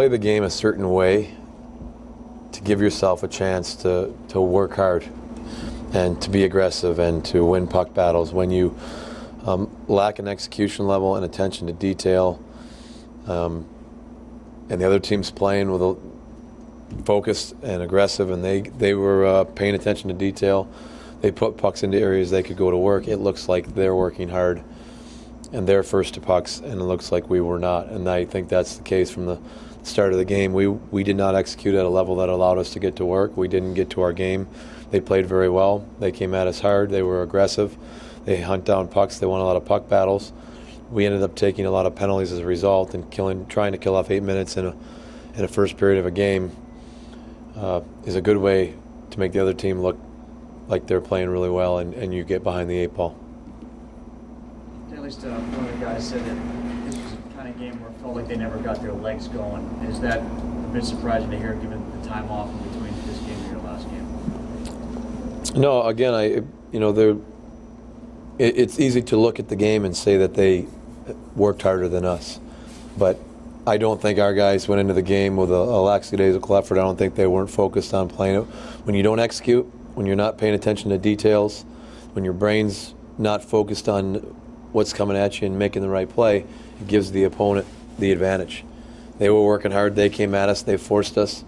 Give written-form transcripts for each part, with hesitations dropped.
play the game a certain way to give yourself a chance to work hard and to be aggressive and to win puck battles. When you lack an execution level and attention to detail, and the other team's playing with a focused and aggressive, and they were paying attention to detail, they put pucks into areas they could go to work. It looks like they're working hard and they're first to pucks, and it looks like we were not. And I think that's the case from the start of the game. We did not execute at a level that allowed us to get to work. We didn't get to our game. They played very well. They came at us hard. They were aggressive. They hunt down pucks. They won a lot of puck battles. We ended up taking a lot of penalties as a result and trying to kill off 8 minutes in a first period of a game is a good way to make the other team look like they're playing really well, and you get behind the 8 ball. At least one of the guys said that this was the kind of game where it felt like they never got their legs going. Is that a bit surprising to hear, given the time off in between this game and your last game? No, again, it's easy to look at the game and say that they worked harder than us, but I don't think our guys went into the game with a lackadaisical effort. I don't think they weren't focused on playing it. When you don't execute, when you're not paying attention to details, when your brain's not focused on what's coming at you and making the right play, it gives the opponent the advantage. They were working hard. They came at us. They forced us.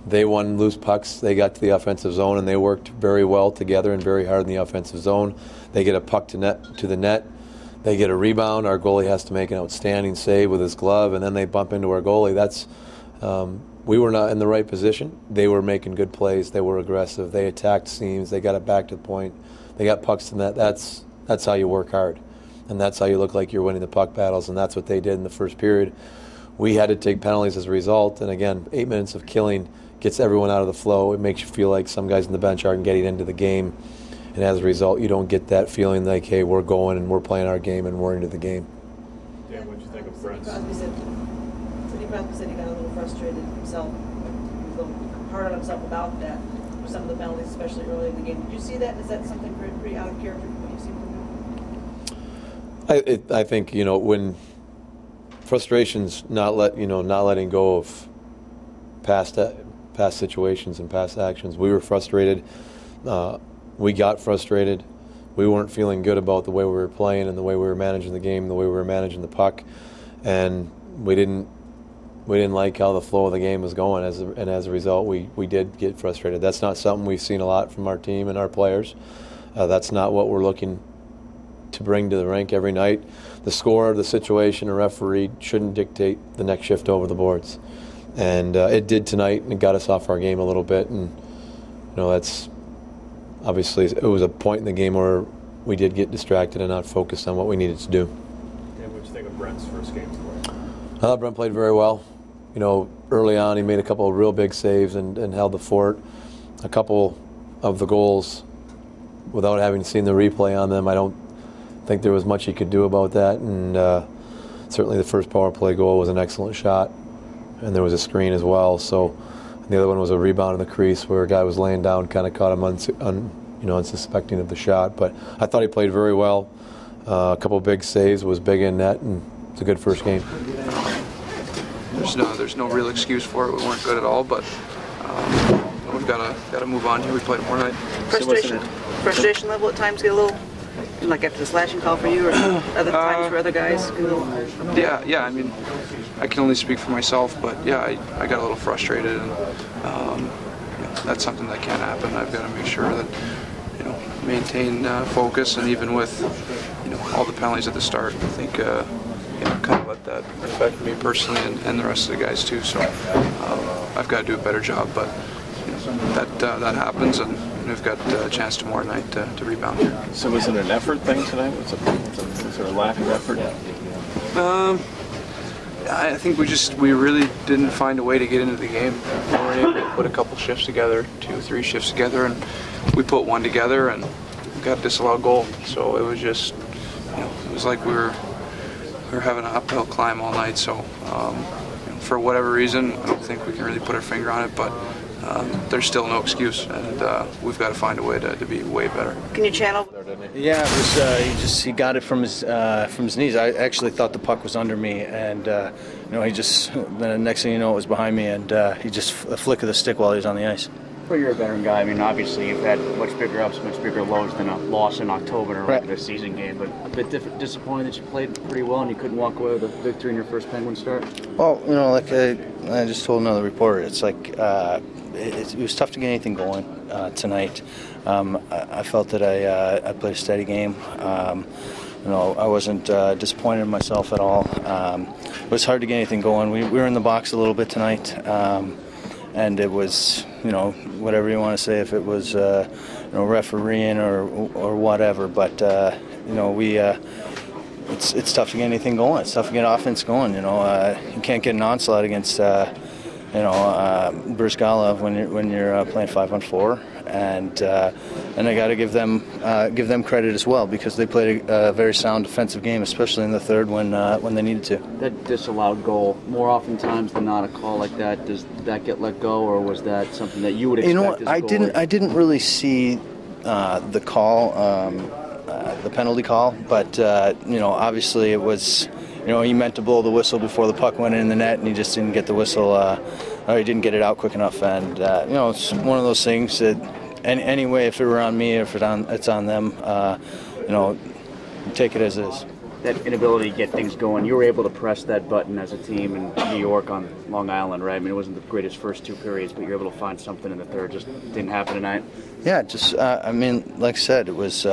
They won loose pucks. They got to the offensive zone, and they worked very well together and very hard in the offensive zone. They get a puck to the net. They get a rebound. Our goalie has to make an outstanding save with his glove, and then they bump into our goalie. We were not in the right position. They were making good plays. They were aggressive. They attacked seams. They got it back to the point. They got pucks to net. That's how you work hard, and that's how you look like you're winning the puck battles, and that's what they did in the first period. We had to take penalties as a result, and again, 8 minutes of killing gets everyone out of the flow. It makes you feel like some guys on the bench aren't getting into the game, and as a result, you don't get that feeling like, hey, we're going and we're playing our game and we're into the game. Dan, what did you think of Brent's? Crosby said he got a little frustrated himself, a little hard on himself about that, with some of the penalties, especially early in the game. Did you see that? Is that something pretty out of character from what you've seen from him? I think, when frustration's not letting go of past situations and past actions. We were frustrated. We got frustrated. We weren't feeling good about the way we were playing and the way we were managing the game, the way we were managing the puck, and we didn't like how the flow of the game was going. And as a result, we did get frustrated. That's not something we've seen a lot from our team and our players. That's not what we're looking to bring to the rink every night. The score, the situation, a referee shouldn't dictate the next shift over the boards, and it did tonight, and it got us off our game a little bit. And that's obviously, it was a point in the game where we did get distracted and not focused on what we needed to do. Dan, what did you think of Brent's first game today? I thought Brent played very well. Early on, he made a couple of real big saves and held the fort. A couple of the goals, without having seen the replay on them, I don't think there was much he could do about that. And certainly the first power play goal was an excellent shot, and there was a screen as well. So the other one was a rebound in the crease where a guy was laying down, kind of caught him unsuspecting of the shot. But I thought he played very well. A couple of big saves, was big in net, and it's a good first game. There's no real excuse for it. We weren't good at all, but we've got to move on here. We played more night. Frustration level at times get a little, like after the slashing call for you, or other times for other guys? Yeah. I mean, I can only speak for myself, but yeah, I got a little frustrated, and that's something that can't happen. I've got to make sure that maintain focus, and even with all the penalties at the start, I think kind of let that affect me personally and the rest of the guys too. So I've got to do a better job, but that happens, and we've got a chance tomorrow night to rebound here. So was it an effort thing tonight? Was there a lack of effort? I think we really didn't find a way to get into the game. We weren't able to put a couple shifts together, 2 or 3 shifts together, and we put one together and got a disallowed goal. So it was just, it was like we were having an uphill climb all night. So for whatever reason, I don't think we can really put our finger on it, but there's still no excuse, and we've got to find a way to be way better. Can you channel? Yeah, it was he got it from his knees. I actually thought the puck was under me, and he just the next thing you know it was behind me, and he just a flick of the stick while he was on the ice. Well, you're a veteran guy. I mean, obviously you've had much bigger ups, much bigger lows than a loss in October in a regular season game. But a bit disappointed that you played pretty well and you couldn't walk away with a victory in your first Penguin start. Well, like I just told another reporter, it's like it was tough to get anything going tonight. I felt that I played a steady game. I wasn't disappointed in myself at all. It was hard to get anything going. We were in the box a little bit tonight. And it was, whatever you want to say, if it was, refereeing or whatever. But it's tough to get anything going. It's tough to get offense going. You can't get an onslaught against, Bylsma when you're playing 5-on-4. And I got to give them credit as well, because they played a very sound defensive game, especially in the third when they needed to. That disallowed goal, more oftentimes than not, a call like that, does that get let go, or was that something that you would expect? As a goalie? I didn't really see the call, the penalty call, but obviously it was. He meant to blow the whistle before the puck went in the net, and he just didn't get the whistle, or he didn't get it out quick enough. And it's one of those things that, anyway, if it were on me, or if it's on them, take it as it is. That inability to get things going, you were able to press that button as a team in New York on Long Island, right? I mean, it wasn't the greatest first two periods, but you were able to find something in the third. Just didn't happen tonight. Yeah, like I said, it was.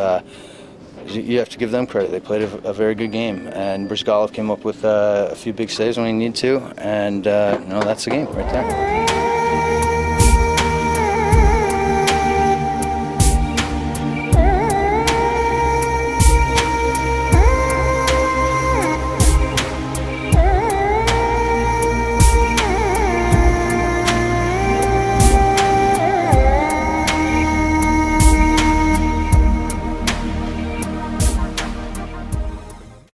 You have to give them credit. They played a very good game, and Bylsma came up with a few big saves when he needed to, and that's the game right there.